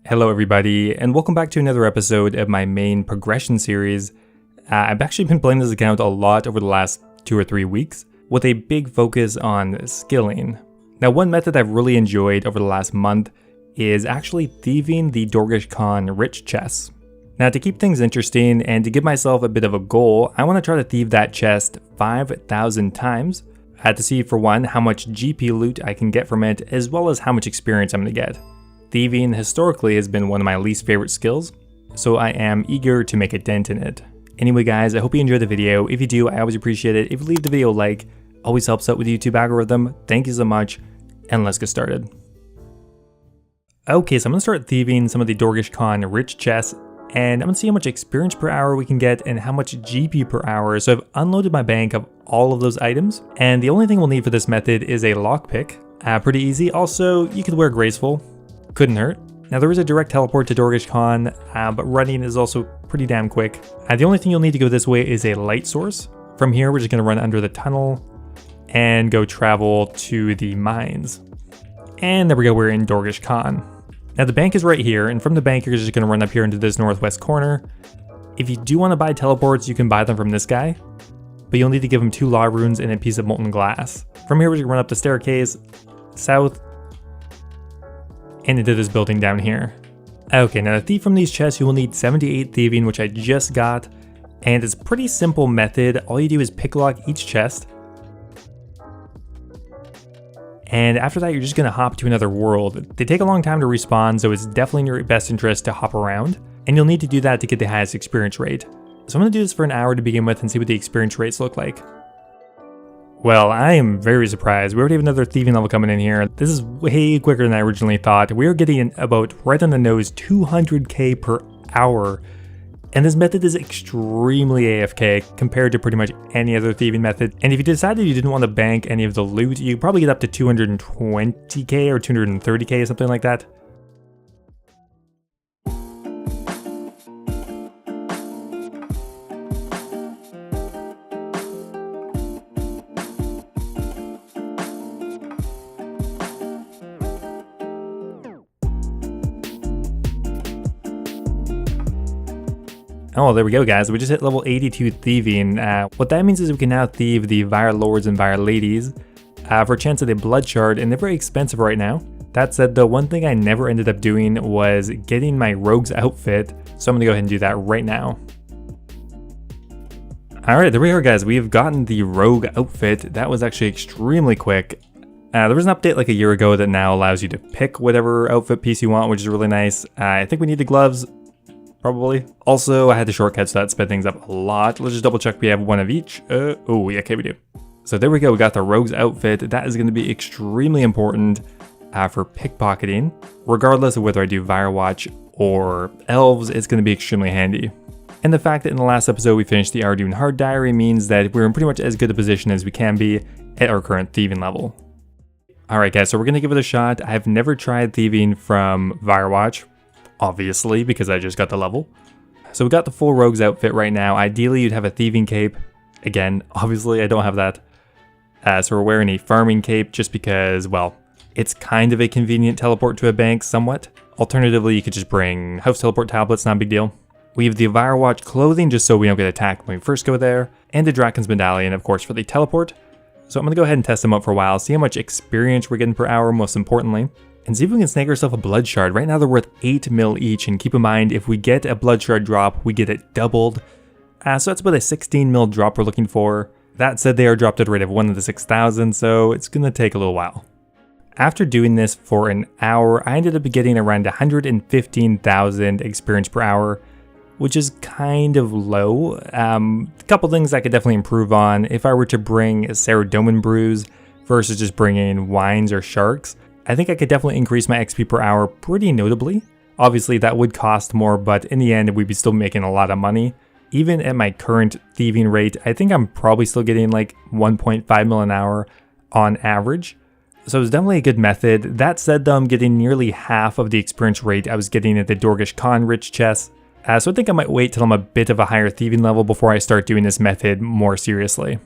Hello everybody, and welcome back to another episode of my main progression series. I've actually been playing this account a lot over the last 2 or 3 weeks, with a big focus on skilling. Now, one method I've really enjoyed over the last month is actually thieving the Dorgesh-Kaan Rich Chest. Now, to keep things interesting and to give myself a bit of a goal, I want to try to thieve that chest 5,000 times to see, for one, how much GP loot I can get from it, as well as how much experience I'm going to get. Thieving historically has been one of my least favorite skills, so I am eager to make a dent in it. Anyway guys, I hope you enjoyed the video. If you do, I always appreciate it. If you leave the video a like, always helps out with the YouTube algorithm. Thank you so much, and let's get started. Okay, so I'm going to start thieving some of the Dorgesh-Kaan Rich Chest, and I'm going to see how much experience per hour we can get and how much GP per hour. So I've unloaded my bank of all of those items, and the only thing we'll need for this method is a lockpick. Pretty easy. Also, you could wear graceful. Couldn't hurt. Now there is a direct teleport to Dorgesh-Kaan, but running is also pretty damn quick. The only thing you'll need to go this way is a light source. From here we're just going to run under the tunnel and go travel to the mines. And there we go, we're in Dorgesh-Kaan. Now the bank is right here, and from the bank you're just going to run up here into this northwest corner. If you do want to buy teleports, you can buy them from this guy, but you'll need to give him 2 law runes and a piece of molten glass. From here we're just going to run up the staircase, south, and into this building down here. Okay, now to thieve from these chests, you will need 78 thieving, which I just got, and it's a pretty simple method. All you do is picklock each chest, and after that you're just going to hop to another world. They take a long time to respawn, so it's definitely in your best interest to hop around, and you'll need to do that to get the highest experience rate. So I'm going to do this for an hour to begin with and see what the experience rates look like. Well, I am very surprised. We already have another thieving level coming in here. This is way quicker than I originally thought. We are getting about right on the nose 200k per hour. And this method is extremely AFK compared to pretty much any other thieving method. And if you decided you didn't want to bank any of the loot, you could probably get up to 220k or 230k, something like that. Oh, there we go guys, we just hit level 82 thieving. What that means is we can now thieve the Vyre Lords and Vyre Ladies for a chance at a blood shard, and they're very expensive right now. That said though, one thing I never ended up doing was getting my rogue's outfit, so I'm gonna go ahead and do that right now. Alright, there we are guys, we have gotten the rogue outfit. That was actually extremely quick. There was an update like a year ago that now allows you to pick whatever outfit piece you want, which is really nice. I think we need the gloves. Probably. Also, I had the shortcut, so that sped things up a lot. Let's just double check we have one of each. Oh, yeah, okay, we do. So there we go, we got the rogue's outfit. That is going to be extremely important for pickpocketing. Regardless of whether I do Firewatch or Elves, it's going to be extremely handy. And the fact that in the last episode we finished the Arduin Hard Diary means that we're in pretty much as good a position as we can be at our current thieving level. Alright guys, so we're going to give it a shot. I've never tried thieving from Firewatch, obviously, because I just got the level. So we got the full rogue's outfit right now. Ideally, you'd have a thieving cape. Again, obviously, I don't have that. So we're wearing a farming cape just because, well, it's kind of a convenient teleport to a bank, somewhat. Alternatively, you could just bring house teleport tablets, not a big deal. We have the Firewatch clothing just so we don't get attacked when we first go there, and the Draken's medallion, of course, for the teleport. So I'm going to go ahead and test them out for a while, see how much experience we're getting per hour, most importantly. And see if we can snag ourselves a blood shard. Right now they're worth 8 mil each, and keep in mind if we get a blood shard drop, we get it doubled. So that's about a 16 mil drop we're looking for. That said, they are dropped at a rate of 1 to 6,000, so it's going to take a little while. After doing this for an hour, I ended up getting around 115,000 experience per hour, which is kind of low. A couple things I could definitely improve on. If I were to bring Cerudomin brews versus just bringing wines or sharks, I think I could definitely increase my XP per hour pretty notably. Obviously that would cost more, but in the end we'd be still making a lot of money. Even at my current thieving rate, I think I'm probably still getting like 1.5 mil an hour on average. So it's definitely a good method. That said though, I'm getting nearly half of the experience rate I was getting at the Dorgesh-Kaan Rich Chest. So I think I might wait till I'm a bit of a higher thieving level before I start doing this method more seriously.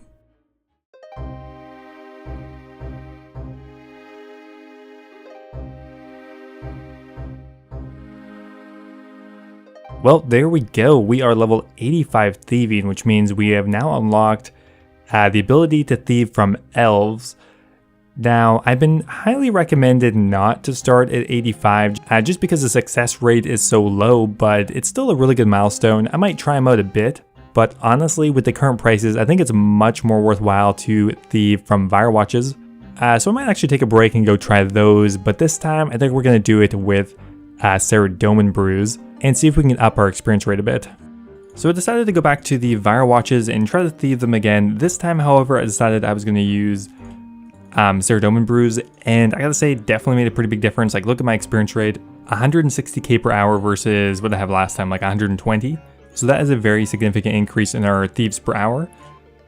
Well, there we go. We are level 85 thieving, which means we have now unlocked the ability to thieve from elves. Now, I've been highly recommended not to start at 85 just because the success rate is so low, but it's still a really good milestone. I might try them out a bit, but honestly, with the current prices, I think it's much more worthwhile to thieve from Vyre watches. So I might actually take a break and go try those, but this time I think we're going to do it with Ceredomin Brews and see if we can up our experience rate a bit. So I decided to go back to the Vyre watches and try to thieve them again. This time, however, I decided I was going to use Ceredomin Brews, and I gotta say, definitely made a pretty big difference. Like, look at my experience rate, 160k per hour versus what I have last time, like 120. So that is a very significant increase in our thieves per hour.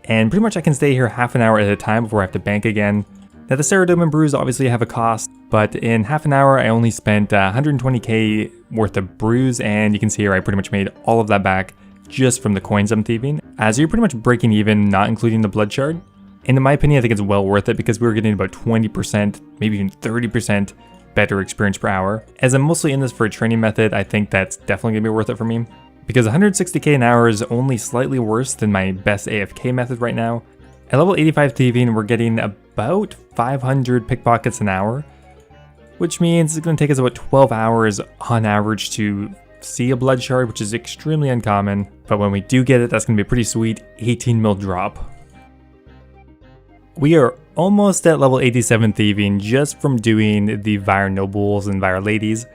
And pretty much I can stay here half an hour at a time before I have to bank again. Now the Ceredomin Brews obviously have a cost, but in half an hour I only spent 120k worth of brews, and you can see here I pretty much made all of that back just from the coins I'm thieving. So you're pretty much breaking even, not including the blood shard. And in my opinion, I think it's well worth it because we were getting about 20%, maybe even 30% better experience per hour. As I'm mostly in this for a training method, I think that's definitely gonna be worth it for me. Because 160k an hour is only slightly worse than my best AFK method right now. At level 85 thieving, we're getting about 500 pickpockets an hour, which means it's gonna take us about 12 hours on average to see a blood shard, which is extremely uncommon. But when we do get it, that's gonna be a pretty sweet 18 mil drop. We are almost at level 87 thieving just from doing the Vyre Nobles and Vyre Ladies.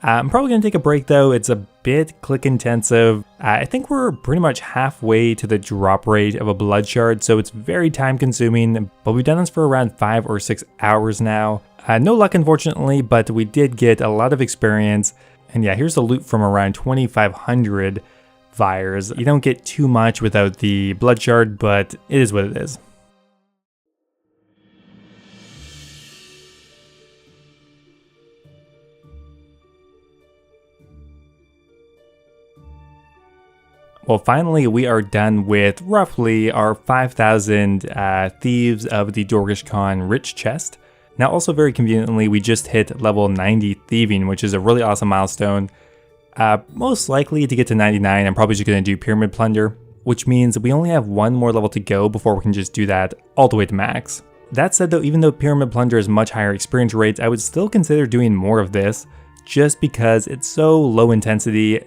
I'm probably going to take a break though, it's a bit click intensive. I think we're pretty much halfway to the drop rate of a blood shard, so it's very time consuming, but we've done this for around 5 or 6 hours now. No luck unfortunately, but we did get a lot of experience. And yeah, here's the loot from around 2,500 Vyres. You don't get too much without the blood shard, but it is what it is. Well, finally, we are done with roughly our 5,000 thieves of the Dorgesh-Kaan Rich Chest. Now, also very conveniently, we just hit level 90 thieving, which is a really awesome milestone. Most likely to get to 99, I'm probably just going to do Pyramid Plunder, which means we only have one more level to go before we can just do that all the way to max. That said though, even though Pyramid Plunder has much higher experience rates, I would still consider doing more of this, just because it's so low intensity.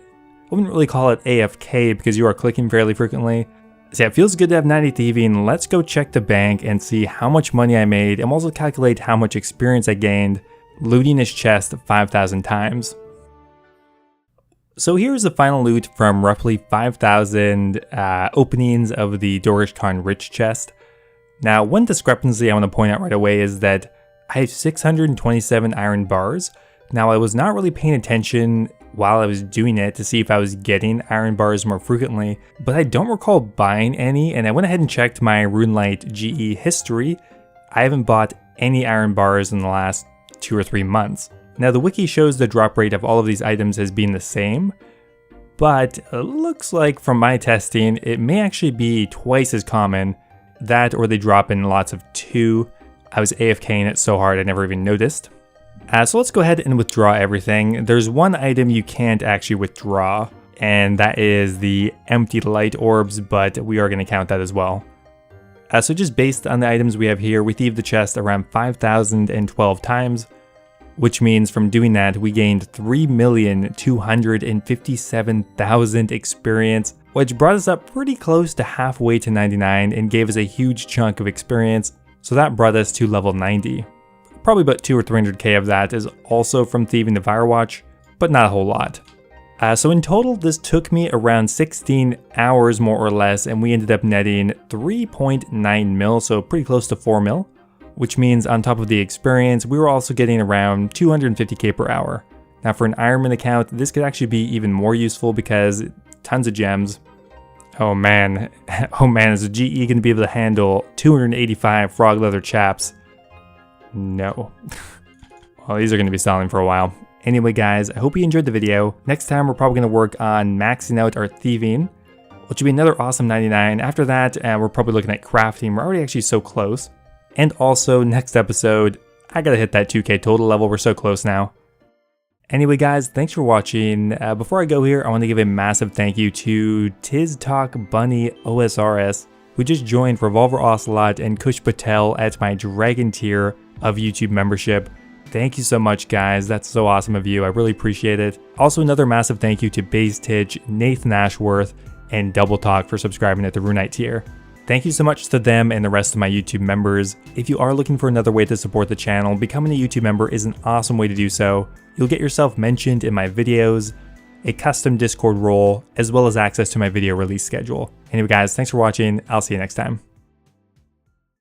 I wouldn't really call it AFK because you are clicking fairly frequently. So yeah, it feels good to have 90 thieving. Let's go check the bank and see how much money I made, and also calculate how much experience I gained looting his chest 5,000 times. So here's the final loot from roughly 5,000 openings of the Dorgesh-Kaan Rich Chest. Now, one discrepancy I want to point out right away is that I have 627 iron bars. Now, I was not really paying attention while I was doing it to see if I was getting iron bars more frequently, but I don't recall buying any, and I went ahead and checked my RuneLite GE history. I haven't bought any iron bars in the last 2 or 3 months. Now the wiki shows the drop rate of all of these items as being the same, but it looks like from my testing, it may actually be twice as common, that or they drop in lots of 2. I was AFKing it so hard I never even noticed. So let's go ahead and withdraw everything. There's one item you can't actually withdraw, and that is the empty light orbs, but we are going to count that as well. So just based on the items we have here, we thieved the chest around 5,012 times, which means from doing that, we gained 3,257,000 experience, which brought us up pretty close to halfway to 99 and gave us a huge chunk of experience. So that brought us to level 90. Probably about 200 or 300k of that is also from thieving the Vyre watch, but not a whole lot. So in total, this took me around 16 hours more or less, and we ended up netting 3.9 mil, so pretty close to 4 mil, which means on top of the experience, we were also getting around 250k per hour. Now for an Ironman account, this could actually be even more useful because tons of gems. Oh man, is the GE going to be able to handle 285 frog leather chaps? No. Well, these are going to be selling for a while. Anyway guys, I hope you enjoyed the video. Next time we're probably going to work on maxing out our thieving, which will be another awesome 99. After that, we're probably looking at crafting. We're already actually so close. And also, next episode, I gotta hit that 2k total level. We're so close now. Anyway guys, thanks for watching. Before I go here, I want to give a massive thank you to TzTokBunny OSRS, who just joined Revolver Ocelot and Kush Patel at my Dragon tier of YouTube membership. Thank you so much guys, that's so awesome of you, I really appreciate it. Also another massive thank you to Base Titch, Nathan Ashworth, and Double Talk for subscribing at the Runite tier. Thank you so much to them and the rest of my YouTube members. If you are looking for another way to support the channel, becoming a YouTube member is an awesome way to do so. You'll get yourself mentioned in my videos, a custom Discord role, as well as access to my video release schedule. Anyway guys, thanks for watching, I'll see you next time.